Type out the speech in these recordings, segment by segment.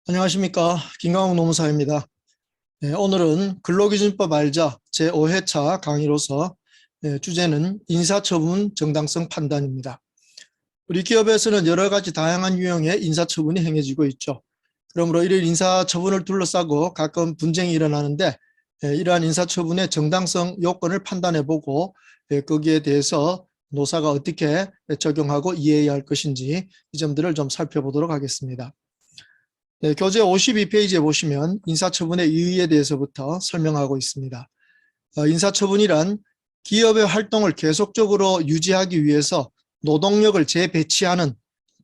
안녕하십니까. 김강욱 노무사입니다. 오늘은 근로기준법 알자 제5회차 강의로서 주제는 인사처분 정당성 판단입니다. 우리 기업에서는 여러 가지 다양한 유형의 인사처분이 행해지고 있죠. 그러므로 이런 인사처분을 둘러싸고 가끔 분쟁이 일어나는데 이러한 인사처분의 정당성 요건을 판단해보고 거기에 대해서 노사가 어떻게 적용하고 이해해야 할 것인지 이 점들을 좀 살펴보도록 하겠습니다. 네, 교재 52페이지에 보시면 인사처분의 이의에 대해서부터 설명하고 있습니다. 인사처분이란 기업의 활동을 계속적으로 유지하기 위해서 노동력을 재배치하는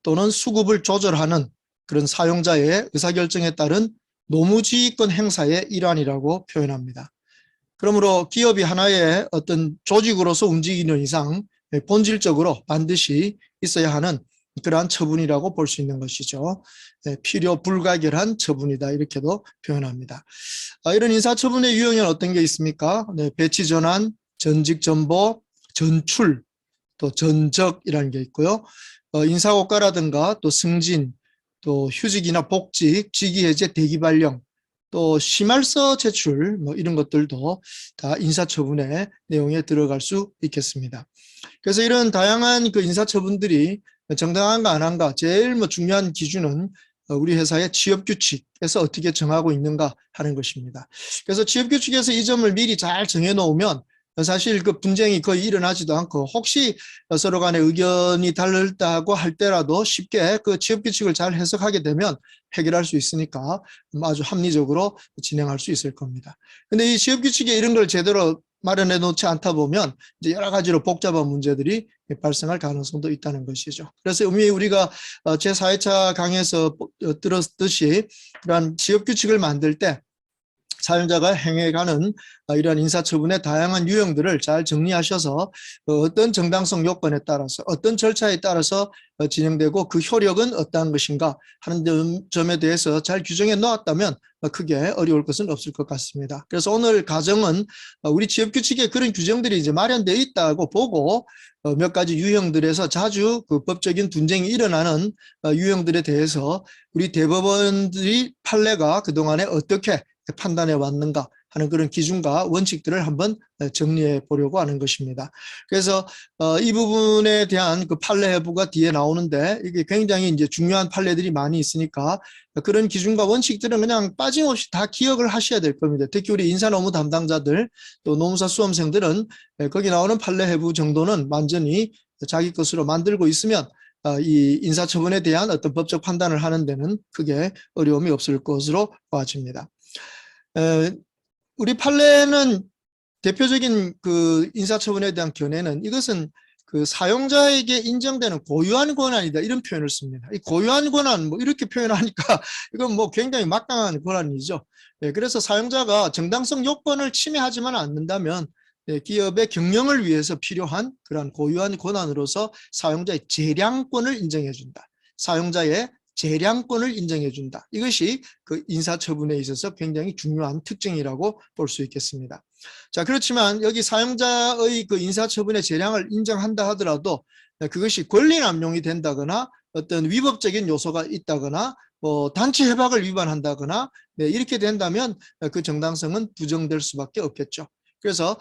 또는 수급을 조절하는 그런 사용자의 의사결정에 따른 노무지휘권 행사의 일환이라고 표현합니다. 그러므로 기업이 하나의 어떤 조직으로서 움직이는 이상 본질적으로 반드시 있어야 하는 그러한 처분이라고 볼 수 있는 것이죠. 필요 불가결한 처분이다 이렇게도 표현합니다. 이런 인사처분의 유형에는 어떤 게 있습니까? 배치 전환, 전직 전보, 전출, 또 전적이라는 게 있고요. 인사고과라든가 또 승진, 또 휴직이나 복직, 직위해제, 대기 발령, 또 심할서 제출 뭐 이런 것들도 다 인사처분의 내용에 들어갈 수 있겠습니다. 그래서 이런 다양한 그 인사처분들이 정당한가 안 한가 제일 중요한 기준은 우리 회사의 취업규칙에서 어떻게 정하고 있는가 하는 것입니다. 그래서 취업규칙에서 이 점을 미리 잘 정해놓으면 사실 그 분쟁이 거의 일어나지도 않고 혹시 서로 간의 의견이 다르다고 할 때라도 쉽게 그 취업규칙을 잘 해석하게 되면 해결할 수 있으니까 아주 합리적으로 진행할 수 있을 겁니다. 근데 이 취업규칙에 이런 걸 제대로 마련해 놓지 않다 보면 이제 여러 가지로 복잡한 문제들이 발생할 가능성도 있다는 것이죠. 그래서 이미 우리가 제4회차 강의에서 들었듯이 그러한 취업규칙을 만들 때 사용자가 행해가는 이러한 인사처분의 다양한 유형들을 잘 정리하셔서 어떤 정당성 요건에 따라서 어떤 절차에 따라서 진행되고 그 효력은 어떠한 것인가 하는 점에 대해서 잘 규정해 놓았다면 크게 어려울 것은 없을 것 같습니다. 그래서 오늘 가정은 우리 취업규칙에 그런 규정들이 이제 마련되어 있다고 보고 몇 가지 유형들에서 자주 그 법적인 분쟁이 일어나는 유형들에 대해서 우리 대법원들이 판례가 그동안에 어떻게 판단해 왔는가 하는 그런 기준과 원칙들을 한번 정리해 보려고 하는 것입니다. 그래서 이 부분에 대한 그 판례 해부가 뒤에 나오는데 이게 굉장히 이제 중요한 판례들이 많이 있으니까 그런 기준과 원칙들은 그냥 빠짐없이 다 기억을 하셔야 될 겁니다. 특히 우리 인사노무 담당자들 또 노무사 수험생들은 거기 나오는 판례 해부 정도는 완전히 자기 것으로 만들고 있으면 이 인사처분에 대한 어떤 법적 판단을 하는 데는 크게 어려움이 없을 것으로 보아집니다. 우리 판례는 대표적인 그 인사처분에 대한 견해는 이것은 그 사용자에게 인정되는 고유한 권한이다 이런 표현을 씁니다. 이 고유한 권한 뭐 이렇게 표현하니까 이건 뭐 굉장히 막강한 권한이죠. 그래서 사용자가 정당성 요건을 침해하지만 않는다면 기업의 경영을 위해서 필요한 그러한 고유한 권한으로서 사용자의 재량권을 인정해 준다. 사용자의 재량권을 인정해 준다. 이것이 그 인사처분에 있어서 굉장히 중요한 특징이라고 볼 수 있겠습니다. 자, 그렇지만 여기 사용자의 그 인사처분의 재량을 인정한다 하더라도 그것이 권리남용이 된다거나 어떤 위법적인 요소가 있다거나 뭐 단체 협약을 위반한다거나 이렇게 된다면 그 정당성은 부정될 수밖에 없겠죠. 그래서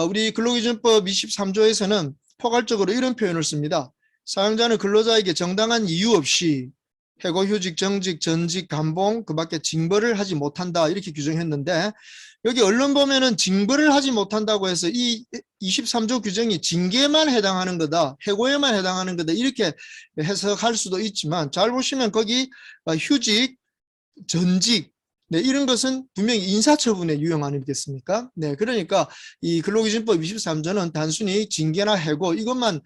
우리 근로기준법 23조에서는 포괄적으로 이런 표현을 씁니다. 사용자는 근로자에게 정당한 이유 없이 해고, 휴직, 정직, 전직, 감봉 그 밖에 징벌을 하지 못한다 이렇게 규정했는데 여기 언론 보면은 징벌을 하지 못한다고 해서 이 23조 규정이 징계만 해당하는 거다, 해고에만 해당하는 거다 이렇게 해석할 수도 있지만 잘 보시면 거기 휴직, 전직 이런 것은 분명히 인사처분의 유형 아니겠습니까? 그러니까 이 근로기준법 23조는 단순히 징계나 해고 이것만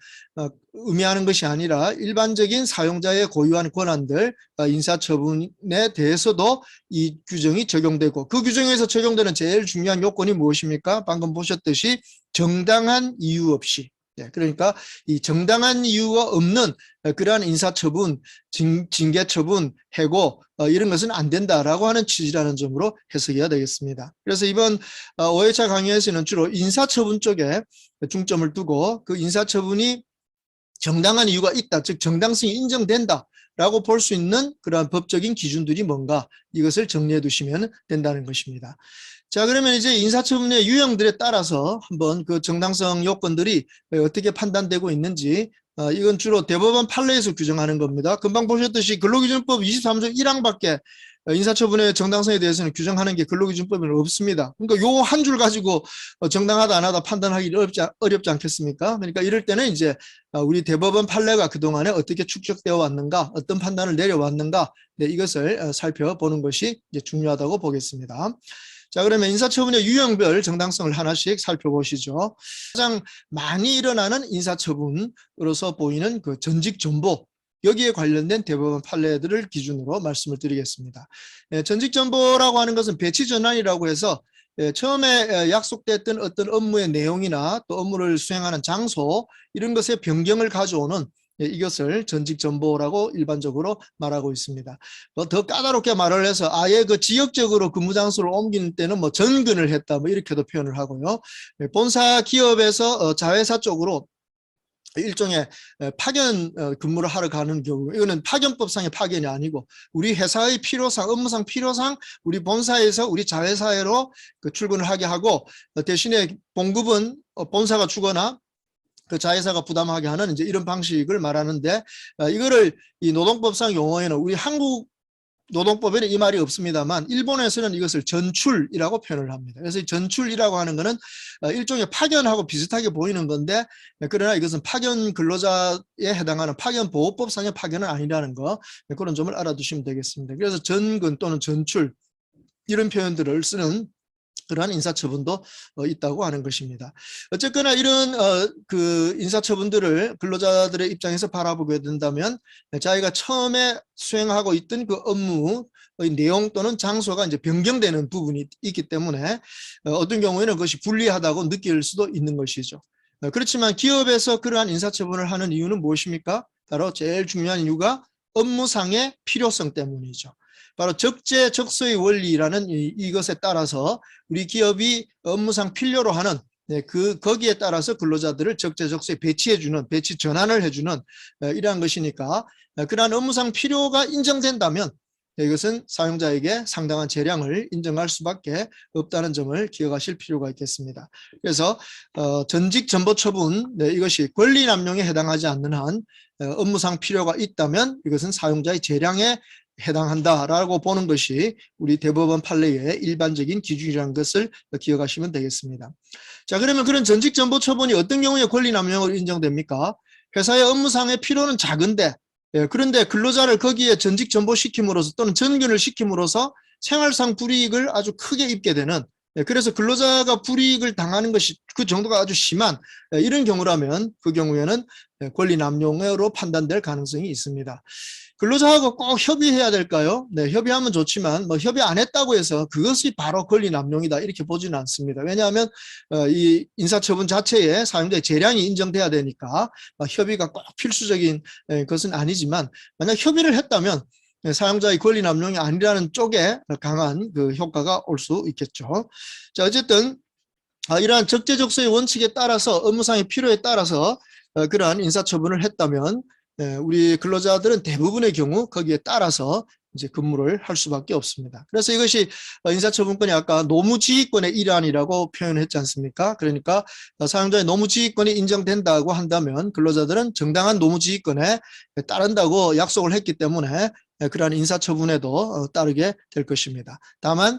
의미하는 것이 아니라 일반적인 사용자의 고유한 권한들 인사처분에 대해서도 이 규정이 적용되고 그 규정에서 적용되는 제일 중요한 요건이 무엇입니까? 방금 보셨듯이 정당한 이유 없이 그러니까 이 정당한 이유가 없는 그러한 인사처분, 징계처분, 해고 이런 것은 안 된다라고 하는 취지라는 점으로 해석해야 되겠습니다. 그래서 이번 5회차 강의에서는 주로 인사처분 쪽에 중점을 두고 그 인사처분이 정당한 이유가 있다, 즉 정당성이 인정된다 라고 볼 수 있는 그러한 법적인 기준들이 뭔가 이것을 정리해 두시면 된다는 것입니다. 자, 그러면 이제 인사처분의 유형들에 따라서 한번 그 정당성 요건들이 어떻게 판단되고 있는지 이건 주로 대법원 판례에서 규정하는 겁니다. 금방 보셨듯이 근로기준법 23조 1항밖에 인사처분의 정당성에 대해서는 규정하는 게 근로기준법에는 없습니다. 그러니까 요 한 줄 가지고 정당하다 안 하다 판단하기 어렵지 않겠습니까? 그러니까 이럴 때는 이제 우리 대법원 판례가 그동안에 어떻게 축적되어 왔는가, 어떤 판단을 내려왔는가, 네, 이것을 살펴보는 것이 이제 중요하다고 보겠습니다. 자, 그러면 인사처분의 유형별 정당성을 하나씩 살펴보시죠. 가장 많이 일어나는 인사처분으로서 보이는 그 전직 전보, 여기에 관련된 대법원 판례들을 기준으로 말씀을 드리겠습니다. 전직 전보라고 하는 것은 배치 전환이라고 해서 처음에 약속됐던 어떤 업무의 내용이나 또 업무를 수행하는 장소 이런 것에 변경을 가져오는 이것을 전직 전보라고 일반적으로 말하고 있습니다. 더 까다롭게 말을 해서 아예 그 지역적으로 근무 장소를 옮기는 때는 뭐 전근을 했다 뭐 이렇게도 표현을 하고요. 본사 기업에서 자회사 쪽으로 일종의 파견 근무를 하러 가는 경우, 이거는 파견법상의 파견이 아니고 우리 회사의 필요상, 업무상 필요상 우리 본사에서 우리 자회사로 출근을 하게 하고 대신에 봉급은 본사가 주거나 그 자회사가 부담하게 하는 이제 이런 방식을 말하는데, 이거를 이 노동법상 용어에는 우리 한국 노동법에는 이 말이 없습니다만 일본에서는 이것을 전출이라고 표현을 합니다. 그래서 이 전출이라고 하는 것은 일종의 파견하고 비슷하게 보이는 건데, 그러나 이것은 파견 근로자에 해당하는 파견보호법상의 파견은 아니라는 거, 그런 점을 알아두시면 되겠습니다. 그래서 전근 또는 전출 이런 표현들을 쓰는 그러한 인사처분도 있다고 하는 것입니다. 어쨌거나 이런 그 인사처분들을 근로자들의 입장에서 바라보게 된다면 자기가 처음에 수행하고 있던 그 업무의 내용 또는 장소가 이제 변경되는 부분이 있기 때문에 어떤 경우에는 그것이 불리하다고 느낄 수도 있는 것이죠. 그렇지만 기업에서 그러한 인사처분을 하는 이유는 무엇입니까? 바로 제일 중요한 이유가 업무상의 필요성 때문이죠. 바로 적재적소의 원리라는 이것에 따라서 우리 기업이 업무상 필요로 하는 거기에 따라서 근로자들을 적재적소에 배치해주는, 배치 전환을 해주는 이러한 것이니까 그러한 업무상 필요가 인정된다면 이것은 사용자에게 상당한 재량을 인정할 수밖에 없다는 점을 기억하실 필요가 있겠습니다. 그래서 전직 전보 처분, 이것이 권리 남용에 해당하지 않는 한 업무상 필요가 있다면 이것은 사용자의 재량에 해당한다라고 보는 것이 우리 대법원 판례의 일반적인 기준이라는 것을 기억하시면 되겠습니다. 자, 그러면 그런 전직 전보 처분이 어떤 경우에 권리 남용으로 인정됩니까? 회사의 업무상의 필요는 작은데 그런데 근로자를 거기에 전직 전보시킴으로써 또는 전근을 시킴으로써 생활상 불이익을 아주 크게 입게 되는, 그래서 근로자가 불이익을 당하는 것이 그 정도가 아주 심한 이런 경우라면 그 경우에는 권리 남용으로 판단될 가능성이 있습니다. 근로자하고 꼭 협의해야 될까요? 네, 협의하면 좋지만 뭐 협의 안 했다고 해서 그것이 바로 권리 남용이다 이렇게 보지는 않습니다. 왜냐하면 이 인사처분 자체에 사용자의 재량이 인정돼야 되니까 협의가 꼭 필수적인 것은 아니지만 만약 협의를 했다면 사용자의 권리 남용이 아니라는 쪽에 강한 그 효과가 올 수 있겠죠. 자, 어쨌든 이러한 적재적소의 원칙에 따라서 업무상의 필요에 따라서 그러한 인사처분을 했다면 우리 근로자들은 대부분의 경우 거기에 따라서 이제 근무를 할 수밖에 없습니다. 그래서 이것이 인사처분권이 아까 노무지휘권의 일환이라고 표현했지 않습니까? 그러니까 사용자의 노무지휘권이 인정된다고 한다면 근로자들은 정당한 노무지휘권에 따른다고 약속을 했기 때문에 그러한 인사처분에도 따르게 될 것입니다. 다만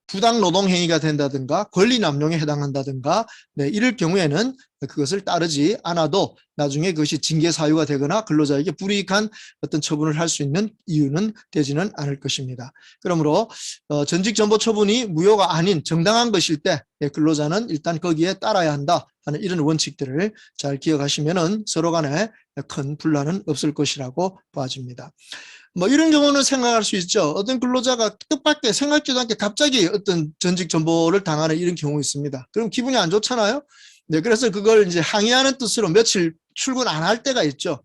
부당 노동 행위가 된다든가 권리 남용에 해당한다든가 이럴 경우에는 그것을 따르지 않아도 나중에 그것이 징계 사유가 되거나 근로자에게 불이익한 어떤 처분을 할 수 있는 이유는 되지는 않을 것입니다. 그러므로 전직 전보 처분이 무효가 아닌 정당한 것일 때 근로자는 일단 거기에 따라야 한다 하는 이런 원칙들을 잘 기억하시면은 서로 간에 큰 분란은 없을 것이라고 봐집니다. 뭐 이런 경우는 생각할 수 있죠. 어떤 근로자가 뜻밖의 생각지도 않게 갑자기 어떤 전직 전보를 당하는 이런 경우 있습니다. 그럼 기분이 안 좋잖아요. 네, 그래서 그걸 이제 항의하는 뜻으로 며칠 출근 안 할 때가 있죠.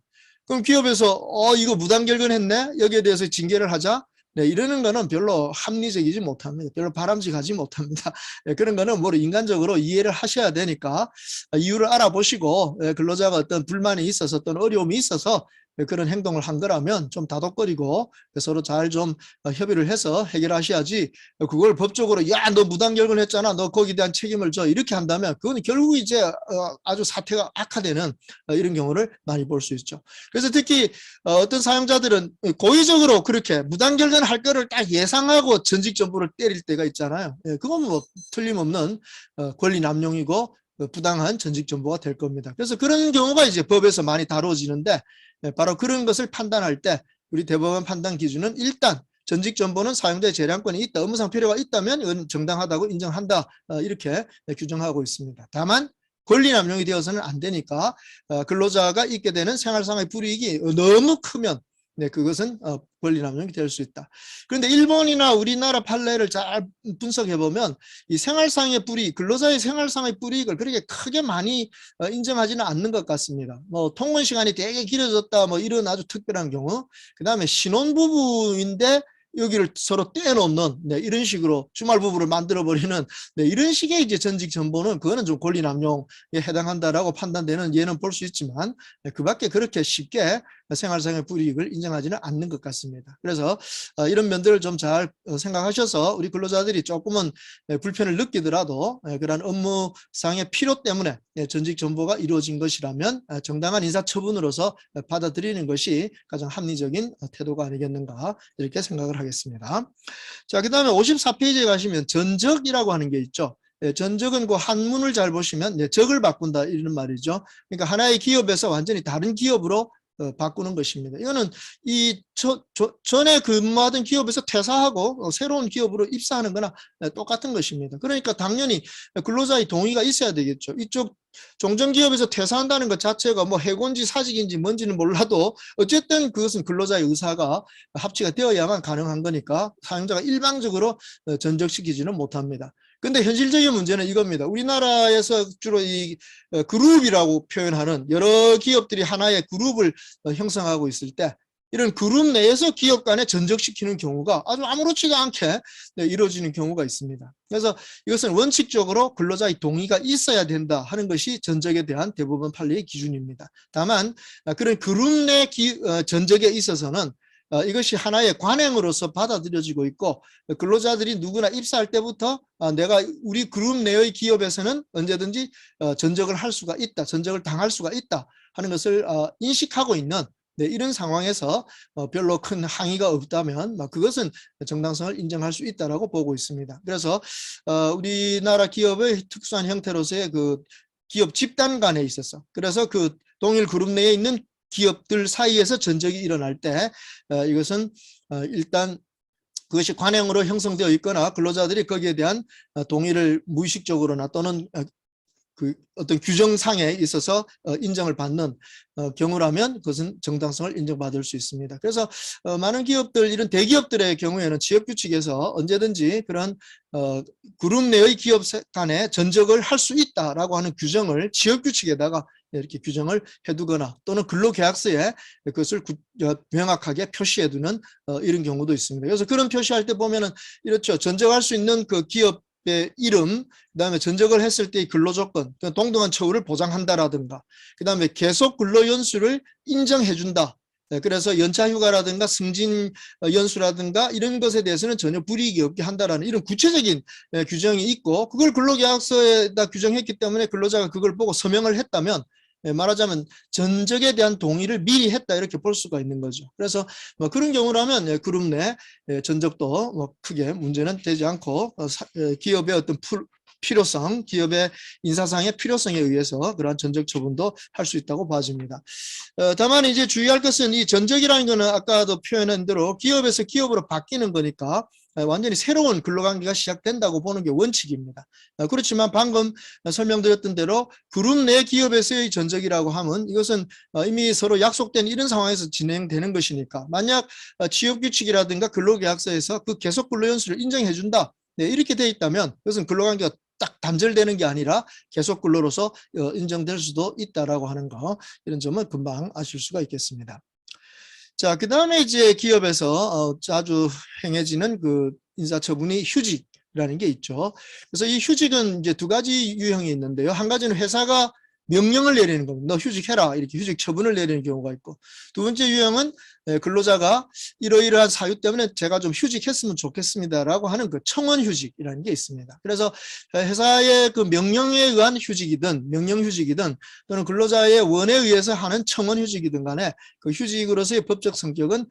그럼 기업에서 이거 무단결근했네, 여기에 대해서 징계를 하자. 네, 이러는 거는 별로 합리적이지 못합니다. 별로 바람직하지 못합니다. 네, 그런 거는 뭐 인간적으로 이해를 하셔야 되니까 이유를 알아보시고 근로자가 어떤 불만이 있어서 어떤 어려움이 있어서 그런 행동을 한 거라면 좀 다독거리고 서로 잘 좀 협의를 해서 해결하셔야지, 그걸 법적으로 야, 너 무단결근했잖아, 너 거기에 대한 책임을 져, 이렇게 한다면 그건 결국 이제 아주 사태가 악화되는 이런 경우를 많이 볼 수 있죠. 그래서 특히 어떤 사용자들은 고의적으로 그렇게 무단결근할 거를 딱 예상하고 전직 정보를 때릴 때가 있잖아요. 그건 뭐 틀림없는 권리 남용이고 부당한 전직 정보가 될 겁니다. 그래서 그런 경우가 이제 법에서 많이 다뤄지는데, 바로 그런 것을 판단할 때 우리 대법원 판단 기준은 일단 전직 정보는 사용자의 재량권이 있다, 업무상 필요가 있다면 이건 정당하다고 인정한다, 이렇게 규정하고 있습니다. 다만 권리 남용이 되어서는 안 되니까 근로자가 입게 되는 생활상의 불이익이 너무 크면 그것은 권리 남용이 될 수 있다. 그런데 일본이나 우리나라 판례를 잘 분석해 보면 이 생활상의 불이익, 근로자의 생활상의 불이익을 그렇게 크게 많이 인정하지는 않는 것 같습니다. 뭐 통근 시간이 되게 길어졌다, 뭐 이런 아주 특별한 경우, 그 다음에 신혼부부인데 여기를 서로 떼어놓는 이런 식으로 주말 부부를 만들어버리는 이런 식의 이제 전직 정보는 그거는 좀 권리 남용에 해당한다라고 판단되는 예는 볼 수 있지만 그 밖에 그렇게 쉽게 생활상의 불이익을 인정하지는 않는 것 같습니다. 그래서 이런 면들을 좀 잘 생각하셔서 우리 근로자들이 조금은 불편을 느끼더라도 그런 업무상의 필요 때문에 전직 정보가 이루어진 것이라면 정당한 인사처분으로서 받아들이는 것이 가장 합리적인 태도가 아니겠는가, 이렇게 생각을 하겠습니다. 자, 그 다음에 54페이지에 가시면 전적이라고 하는 게 있죠. 전적은 그 한문을 잘 보시면 적을 바꾼다 이런 말이죠. 그러니까 하나의 기업에서 완전히 다른 기업으로 바꾸는 것입니다. 이거는 전에 근무하던 기업에서 퇴사하고 새로운 기업으로 입사하는 거나 똑같은 것입니다. 그러니까 당연히 근로자의 동의가 있어야 되겠죠. 이쪽 종전기업에서 퇴사한다는 것 자체가 뭐 해고인지 사직인지 뭔지는 몰라도 어쨌든 그것은 근로자의 의사가 합치가 되어야만 가능한 거니까 사용자가 일방적으로 전적시키지는 못합니다. 근데 현실적인 문제는 이겁니다. 우리나라에서 주로 이 그룹이라고 표현하는 여러 기업들이 하나의 그룹을 형성하고 있을 때 이런 그룹 내에서 기업 간에 전적시키는 경우가 아주 아무렇지가 않게 이루어지는 경우가 있습니다. 그래서 이것은 원칙적으로 근로자의 동의가 있어야 된다 하는 것이 전적에 대한 대법원 판례의 기준입니다. 다만 그런 그룹 내 전적에 있어서는 이것이 하나의 관행으로서 받아들여지고 있고, 근로자들이 누구나 입사할 때부터 내가 우리 그룹 내의 기업에서는 언제든지 전적을 할 수가 있다, 전적을 당할 수가 있다 하는 것을 인식하고 있는 이런 상황에서 별로 큰 항의가 없다면 그것은 정당성을 인정할 수 있다라고 보고 있습니다. 그래서 우리나라 기업의 특수한 형태로서의 그 기업 집단 간에 있어서, 그래서 그 동일 그룹 내에 있는 기업들 사이에서 전적이 일어날 때 이것은 일단 그것이 관행으로 형성되어 있거나 근로자들이 거기에 대한 동의를 무의식적으로나 또는 그 어떤 규정상에 있어서 인정을 받는 경우라면 그것은 정당성을 인정받을 수 있습니다. 그래서 많은 기업들, 이런 대기업들의 경우에는 지역규칙에서 언제든지 그런 그룹 내의 기업 간에 전적을 할 수 있다라고 하는 규정을 지역규칙에다가 이렇게 규정을 해두거나 또는 근로계약서에 그것을 명확하게 표시해두는 이런 경우도 있습니다. 그래서 그런 표시할 때 보면은 이렇죠. 전적할 수 있는 그 기업 이름, 그다음에 전적을 했을 때의 근로조건, 동등한 처우를 보장한다라든가, 그다음에 계속 근로연수를 인정해준다. 그래서 연차휴가라든가 승진 연수라든가 이런 것에 대해서는 전혀 불이익이 없게 한다라는 이런 구체적인 규정이 있고, 그걸 근로계약서에다 규정했기 때문에 근로자가 그걸 보고 서명을 했다면 말하자면 전적에 대한 동의를 미리 했다, 이렇게 볼 수가 있는 거죠. 그래서 뭐 그런 경우라면 그룹 내 전적도 뭐 크게 문제는 되지 않고 기업의 어떤 필요성, 기업의 인사상의 필요성에 의해서 그러한 전적 처분도 할 수 있다고 봐집니다. 다만 이제 주의할 것은 이 전적이라는 것은 아까도 표현한 대로 기업에서 기업으로 바뀌는 거니까 완전히 새로운 근로관계가 시작된다고 보는 게 원칙입니다. 그렇지만 방금 설명드렸던 대로 그룹 내 기업에서의 전적이라고 하면 이것은 이미 서로 약속된 이런 상황에서 진행되는 것이니까, 만약 취업규칙이라든가 근로계약서에서 그 계속 근로연수를 인정해준다, 이렇게 돼 있다면 그것은 근로관계가 딱 단절되는 게 아니라 계속 근로로서 인정될 수도 있다라고 하는 거, 이런 점은 금방 아실 수가 있겠습니다. 자, 그 다음에 이제 기업에서 자주 행해지는 그 인사처분이 휴직이라는 게 있죠. 그래서 이 휴직은 이제 두 가지 유형이 있는데요. 한 가지는 회사가 명령을 내리는 겁니다. 너 휴직해라 이렇게 휴직 처분을 내리는 경우가 있고, 두 번째 유형은 근로자가 이러이러한 사유 때문에 제가 좀 휴직했으면 좋겠습니다라고 하는 그 청원 휴직이라는 게 있습니다. 그래서 회사의 그 명령에 의한 휴직이든 명령휴직이든 또는 근로자의 원에 의해서 하는 청원 휴직이든 간에 그 휴직으로서의 법적 성격은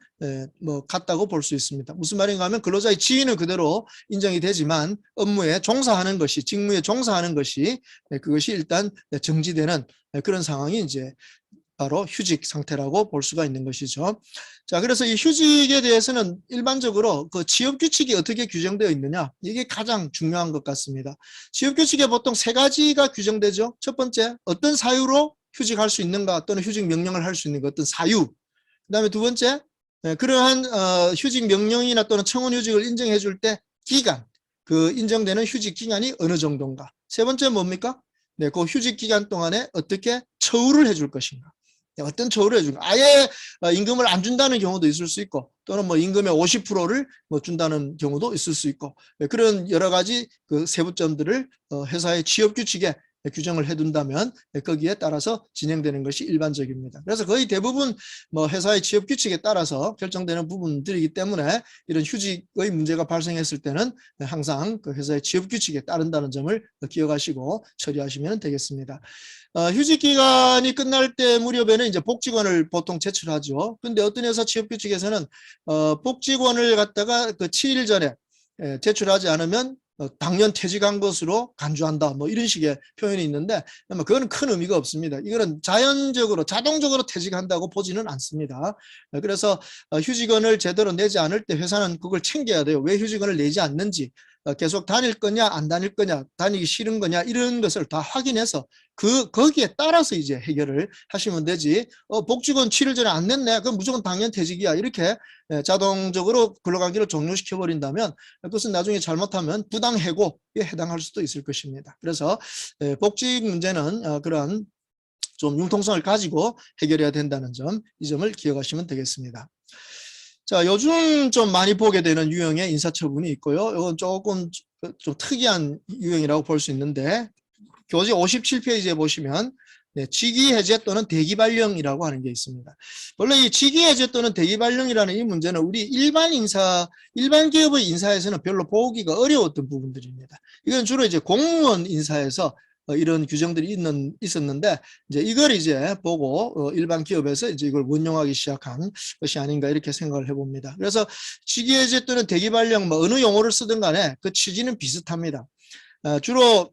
뭐 같다고 볼 수 있습니다. 무슨 말인가 하면 근로자의 지위는 그대로 인정이 되지만 업무에 종사하는 것이, 직무에 종사하는 것이 그것이 일단 정지되는 그런 상황이 이제 바로 휴직 상태라고 볼 수가 있는 것이죠. 자, 그래서 이 휴직에 대해서는 일반적으로 그 취업 규칙이 어떻게 규정되어 있느냐, 이게 가장 중요한 것 같습니다. 취업 규칙에 보통 세 가지가 규정되죠. 첫 번째, 어떤 사유로 휴직할 수 있는가 또는 휴직 명령을 할 수 있는 것, 어떤 사유. 그다음에 두 번째, 그러한 휴직 명령이나 또는 청원 휴직을 인정해 줄 때 기간, 그 인정되는 휴직 기간이 어느 정도인가. 세 번째 뭡니까? 네, 그 휴직 기간 동안에 어떻게 처우를 해줄 것인가. 어떤 처우를 해줄까? 아예 임금을 안 준다는 경우도 있을 수 있고, 또는 뭐 임금의 50%를 뭐 준다는 경우도 있을 수 있고, 그런 여러 가지 그 세부점들을 회사의 취업 규칙에 규정을 해둔다면 거기에 따라서 진행되는 것이 일반적입니다. 그래서 거의 대부분 뭐 회사의 취업 규칙에 따라서 결정되는 부분들이기 때문에 이런 휴직의 문제가 발생했을 때는 항상 그 회사의 취업 규칙에 따른다는 점을 기억하시고 처리하시면 되겠습니다. 휴직 기간이 끝날 때 무렵에는 이제 복직원을 보통 제출하죠. 근데 어떤 회사 취업 규칙에서는 복직원을 갖다가 그 7일 전에 제출하지 않으면 당연 퇴직한 것으로 간주한다, 뭐 이런 식의 표현이 있는데, 그거는 큰 의미가 없습니다. 이거는 자연적으로 자동적으로 퇴직한다고 보지는 않습니다. 그래서 휴직원을 제대로 내지 않을 때 회사는 그걸 챙겨야 돼요. 왜 휴직원을 내지 않는지, 계속 다닐 거냐 안 다닐 거냐, 다니기 싫은 거냐, 이런 것을 다 확인해서 거기에 따라서 이제 해결을 하시면 되지, 복직원 7일 전에 안 냈네, 그럼 무조건 당연 퇴직이야, 이렇게 자동적으로 근로관계를 종료시켜 버린다면 그것은 나중에 잘못하면 부당해고에 해당할 수도 있을 것입니다. 그래서 복직 문제는 그러한 좀 융통성을 가지고 해결해야 된다는 점, 이 점을 기억하시면 되겠습니다. 자, 요즘 좀 많이 보게 되는 유형의 인사처분이 있고요. 이건 조금 좀 특이한 유형이라고 볼 수 있는데, 교재 57페이지에 보시면 직위해제 또는 대기발령이라고 하는 게 있습니다. 원래 이 직위해제 또는 대기발령이라는 이 문제는 우리 일반 기업의 인사에서는 별로 보기가 어려웠던 부분들입니다. 이건 주로 이제 공무원 인사에서 이런 규정들이 있었는데, 이제 이걸 이제 보고 일반 기업에서 이제 이걸 원용하기 시작한 것이 아닌가 이렇게 생각을 해봅니다. 그래서 직위해제 또는 대기발령 뭐 어느 용어를 쓰든 간에 그 취지는 비슷합니다. 주로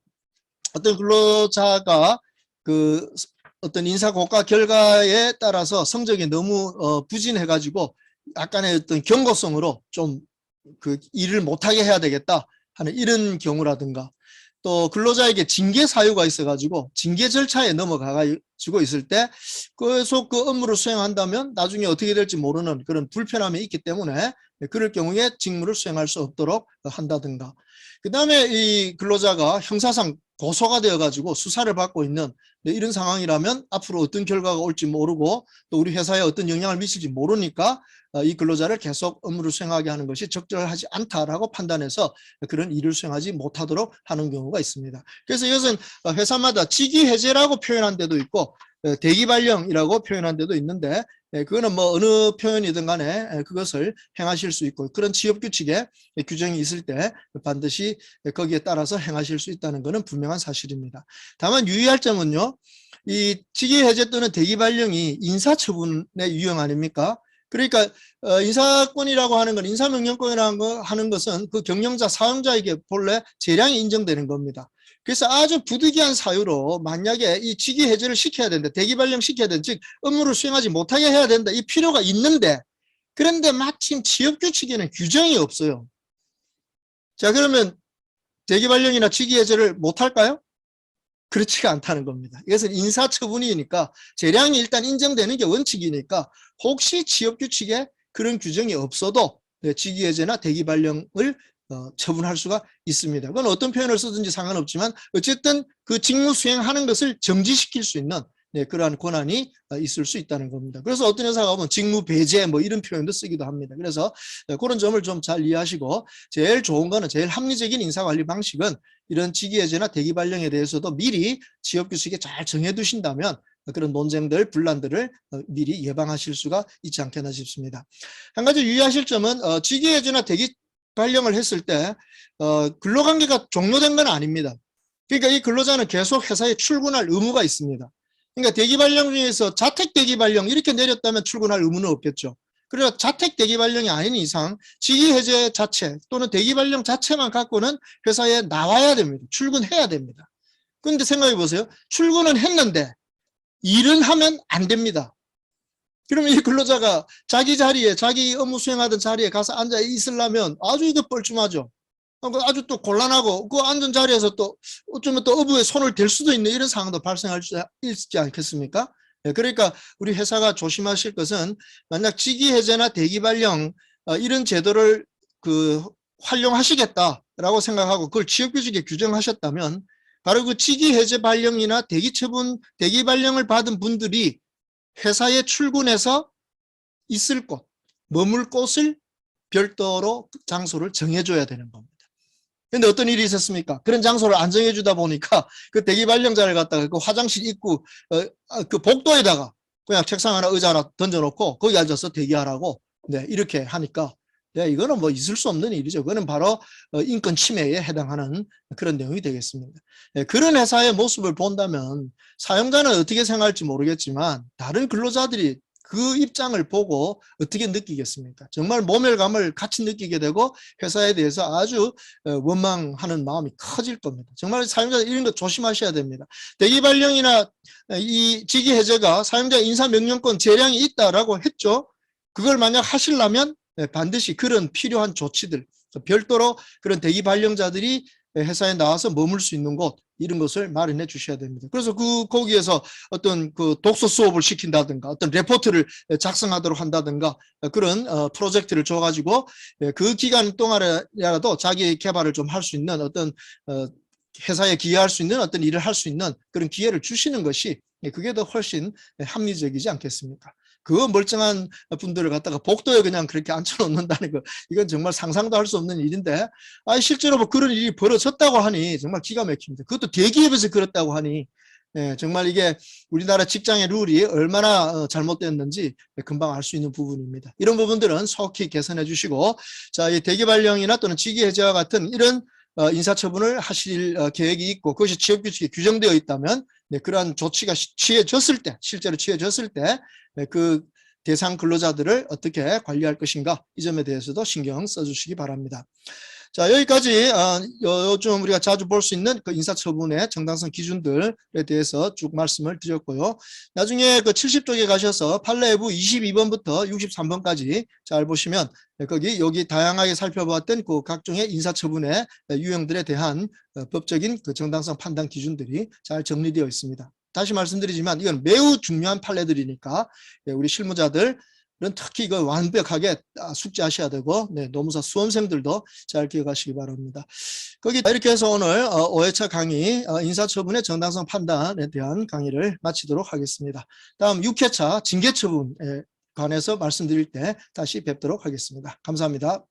어떤 근로자가 그 어떤 인사 고과 결과에 따라서 성적이 너무 부진해가지고 약간의 어떤 경고성으로 좀 그 일을 못하게 해야 되겠다 하는 이런 경우라든가, 또 근로자에게 징계 사유가 있어가지고 징계 절차에 넘어가가지고 있을 때 계속 그 업무를 수행한다면 나중에 어떻게 될지 모르는 그런 불편함이 있기 때문에 그럴 경우에 직무를 수행할 수 없도록 한다든가, 그 다음에 이 근로자가 형사상 고소가 되어가지고 수사를 받고 있는 이런 상황이라면 앞으로 어떤 결과가 올지 모르고 또 우리 회사에 어떤 영향을 미칠지 모르니까 이 근로자를 계속 업무를 수행하게 하는 것이 적절하지 않다라고 판단해서 그런 일을 수행하지 못하도록 하는 경우가 있습니다. 그래서 이것은 회사마다 직위해제라고 표현한 데도 있고 대기발령이라고 표현한 데도 있는데, 그거는 뭐 어느 표현이든 간에 그것을 행하실 수 있고, 그런 취업규칙에 규정이 있을 때 반드시 거기에 따라서 행하실 수 있다는 것은 분명한 사실입니다. 다만 유의할 점은요, 이 직위해제 또는 대기발령이 인사처분의 유형 아닙니까? 그러니까 인사권이라고 하는 건, 인사명령권이라고 하는 것은 그 경영자, 사용자에게 본래 재량이 인정되는 겁니다. 그래서 아주 부득이한 사유로 만약에 이 직위 해제를 시켜야 된다, 대기발령 시켜야 된다, 즉 업무를 수행하지 못하게 해야 된다, 이 필요가 있는데, 그런데 마침 취업규칙에는 규정이 없어요. 자, 그러면 대기발령이나 직위 해제를 못할까요? 그렇지가 않다는 겁니다. 이것은 인사처분이니까 재량이 일단 인정되는 게 원칙이니까, 혹시 취업규칙에 그런 규정이 없어도 직위해제나 대기발령을 처분할 수가 있습니다. 그건 어떤 표현을 쓰든지 상관없지만 어쨌든 그 직무 수행하는 것을 정지시킬 수 있는 그러한 권한이 있을 수 있다는 겁니다. 그래서 어떤 회사가 보면 직무 배제 뭐 이런 표현도 쓰기도 합니다. 그래서 그런 점을 좀 잘 이해하시고, 제일 좋은 거는, 제일 합리적인 인사관리 방식은 이런 직위해제나 대기 발령에 대해서도 미리 취업 규칙에 잘 정해두신다면 그런 논쟁들, 분란들을 미리 예방하실 수가 있지 않겠나 싶습니다. 한 가지 유의하실 점은 직위해제나 대기 발령을 했을 때 근로관계가 종료된 건 아닙니다. 그러니까 이 근로자는 계속 회사에 출근할 의무가 있습니다. 그러니까 대기 발령 중에서 자택 대기 발령 이렇게 내렸다면 출근할 의무는 없겠죠. 그래서 자택 대기 발령이 아닌 이상 직위 해제 자체 또는 대기 발령 자체만 갖고는 회사에 나와야 됩니다. 출근해야 됩니다. 그런데 생각해 보세요. 출근은 했는데 일은 하면 안 됩니다. 그러면 이 근로자가 자기 자리에 자기 업무 수행하던 자리에 가서 앉아 있으려면 아주 이거 뻘쭘하죠. 아주 또 곤란하고 그 앉은 자리에서 또 어쩌면 또 어부에 손을 댈 수도 있는 이런 상황도 발생할 수 있지 않겠습니까? 그러니까 우리 회사가 조심하실 것은 만약 직위해제나 대기발령 이런 제도를 활용하시겠다라고 생각하고 그걸 취업규칙에 규정하셨다면 바로 그 직위해제 발령이나 대기처분, 대기발령을 받은 분들이 회사에 출근해서 있을 곳, 머물 곳을 별도로 장소를 정해줘야 되는 겁니다. 근데 어떤 일이 있었습니까? 그런 장소를 안 정해주다 보니까 그 대기 발령자를 갖다가 그 화장실 입구 그 복도에다가 그냥 책상 하나 의자 하나 던져놓고 거기 앉아서 대기하라고 네, 이렇게 하니까 네, 이거는 뭐 있을 수 없는 일이죠. 그거는 바로 인권 침해에 해당하는 그런 내용이 되겠습니다. 네, 그런 회사의 모습을 본다면 사용자는 어떻게 생각할지 모르겠지만 다른 근로자들이 그 입장을 보고 어떻게 느끼겠습니까? 정말 모멸감을 같이 느끼게 되고 회사에 대해서 아주 원망하는 마음이 커질 겁니다. 정말 사용자들 이런 거 조심하셔야 됩니다. 대기 발령이나 이 직위 해제가 사용자 인사명령권 재량이 있다라고 했죠. 그걸 만약 하시려면 반드시 그런 필요한 조치들, 별도로 그런 대기 발령자들이 회사에 나와서 머물 수 있는 곳 이런 것을 마련해 주셔야 됩니다. 그래서 거기에서 어떤 그 독서 수업을 시킨다든가 어떤 레포트를 작성하도록 한다든가 그런 프로젝트를 줘가지고 그 기간 동안이라도 자기 개발을 좀 할 수 있는 어떤 회사에 기여할 수 있는 어떤 일을 할 수 있는 그런 기회를 주시는 것이 그게 더 훨씬 합리적이지 않겠습니까? 그 멀쩡한 분들을 갖다가 복도에 그냥 그렇게 앉혀놓는다는 거 이건 정말 상상도 할 수 없는 일인데 실제로 뭐 그런 일이 벌어졌다고 하니 정말 기가 막힙니다. 그것도 대기업에서 그렇다고 하니 정말 이게 우리나라 직장의 룰이 얼마나 잘못됐는지 금방 알 수 있는 부분입니다. 이런 부분들은 속히 개선해 주시고 자, 이 대기 발령이나 또는 직위 해제와 같은 이런 인사처분을 하실 계획이 있고 그것이 취업규칙에 규정되어 있다면 그러한 조치가 취해졌을 때 실제로 취해졌을 때 그 대상 근로자들을 어떻게 관리할 것인가 이 점에 대해서도 신경 써주시기 바랍니다. 자, 여기까지 요즘 우리가 자주 볼 수 있는 그 인사처분의 정당성 기준들에 대해서 쭉 말씀을 드렸고요. 나중에 그 70쪽에 가셔서 판례부 22번부터 63번까지 잘 보시면 여기 다양하게 살펴보았던 그 각종의 인사처분의 유형들에 대한 법적인 그 정당성 판단 기준들이 잘 정리되어 있습니다. 다시 말씀드리지만 이건 매우 중요한 판례들이니까 우리 실무자들 특히 이거 완벽하게 숙지하셔야 되고 노무사 수험생들도 잘 기억하시기 바랍니다. 거기 이렇게 해서 오늘 5회차 강의 인사처분의 정당성 판단에 대한 강의를 마치도록 하겠습니다. 다음 6회차 징계처분에 관해서 말씀드릴 때 다시 뵙도록 하겠습니다. 감사합니다.